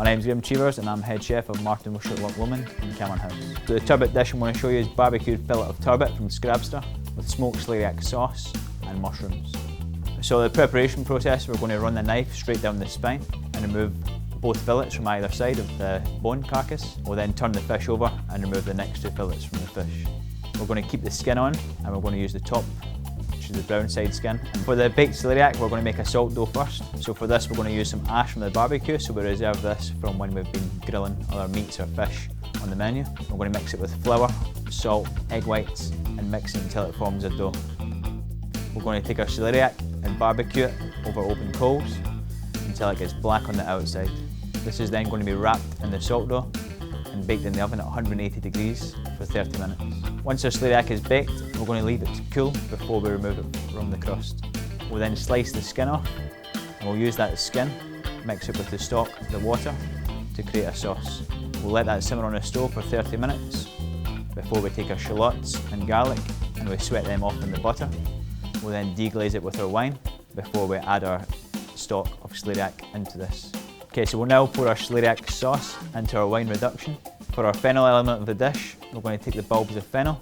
My name's Graeme Cheevers and I'm head chef of Martin Worcester Woman in Cameron House. So the turbot dish I'm going to show you is barbecued fillet of turbot from Scrabster with smoked celeriac sauce and mushrooms. So the preparation process, we're going to run the knife straight down the spine and remove both fillets from either side of the bone carcass. We'll then turn the fish over and remove the next 2 fillets from the fish. We're going to keep the skin on and we're going to use the top, which is the brown side skin. And for the baked celeriac, we're going to make a salt dough first. So for this, we're going to use some ash from the barbecue, so we reserve this from when we've been grilling other meats or fish on the menu. We're going to mix it with flour, salt, egg whites, and mix it until it forms a dough. We're going to take our celeriac and barbecue it over open coals until it gets black on the outside. This is then going to be wrapped in the salt dough and baked in the oven at 180 degrees for 30 minutes. Once our celeriac is baked, we're going to leave it to cool before we remove it from the crust. We'll then slice the skin off and we'll use that skin, mix it with the stock, the water, to create a sauce. We'll let that simmer on a stove for 30 minutes before we take our shallots and garlic and we sweat them off in the butter. We'll then deglaze it with our wine before we add our stock of celeriac into this. Okay, so we'll now pour our celeriac sauce into our wine reduction. For our fennel element of the dish, we're going to take the bulbs of fennel,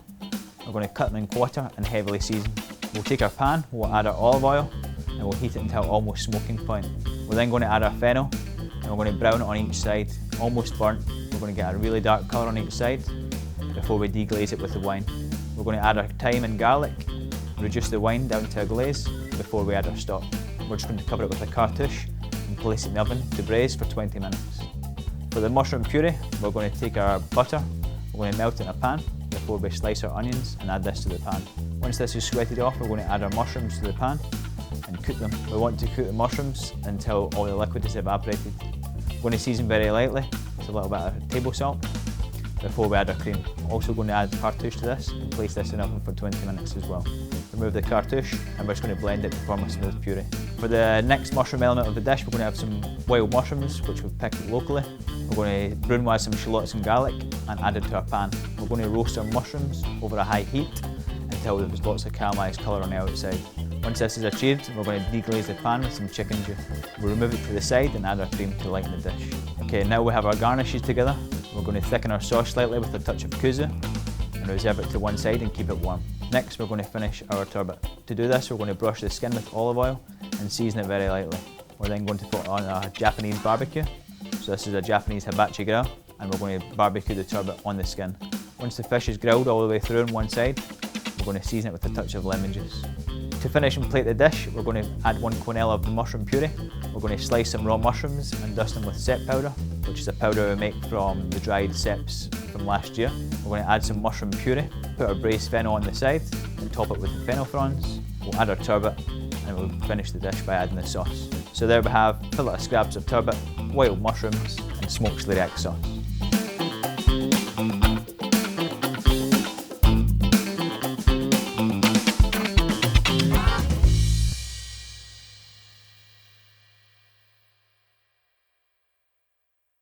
we're going to cut them in quarter and heavily season. We'll take our pan, we'll add our olive oil and we'll heat it until almost smoking point. We're then going to add our fennel and we're going to brown it on each side, almost burnt. We're going to get a really dark colour on each side before we deglaze it with the wine. We're going to add our thyme and garlic, reduce the wine down to a glaze before we add our stock. We're just going to cover it with a cartouche and place it in the oven to braise for 20 minutes. For the mushroom puree, we're going to take our butter, we're going to melt it in a pan before we slice our onions and add this to the pan. Once this is sweated off, we're going to add our mushrooms to the pan and cook them. We want to cook the mushrooms until all the liquid is evaporated. We're going to season very lightly with a little bit of table salt before we add our cream. Also going to add cartouche to this and place this in the oven for 20 minutes as well. Remove the cartouche and we're just going to blend it to form a smooth puree. For the next mushroom element of the dish, we're going to have some wild mushrooms which we've picked locally. We're going to brunoise some shallots and garlic and add it to our pan. We're going to roast our mushrooms over a high heat until there's lots of caramelised colour on the outside. Once this is achieved, we're going to deglaze the pan with some chicken juice. We'll remove it to the side and add our cream to lighten the dish. Okay, now we have our garnishes together. We're going to thicken our sauce slightly with a touch of kuzu and reserve it to one side and keep it warm. Next, we're going to finish our turbot. To do this, we're going to brush the skin with olive oil and season it very lightly. We're then going to put on a Japanese barbecue. So this is a Japanese hibachi grill and we're going to barbecue the turbot on the skin. Once the fish is grilled all the way through on one side, we're going to season it with a touch of lemon juice. To finish and plate the dish, we're going to add 1 quenelle of the mushroom puree. We're going to slice some raw mushrooms and dust them with cep powder, which is a powder we make from the dried ceps from last year. We're going to add some mushroom puree, put our braised fennel on the side and top it with the fennel fronds. We'll add our turbot and we'll finish the dish by adding the sauce. So there we have fillet of scraps of turbot, wild mushrooms and smoked celeriac sauce.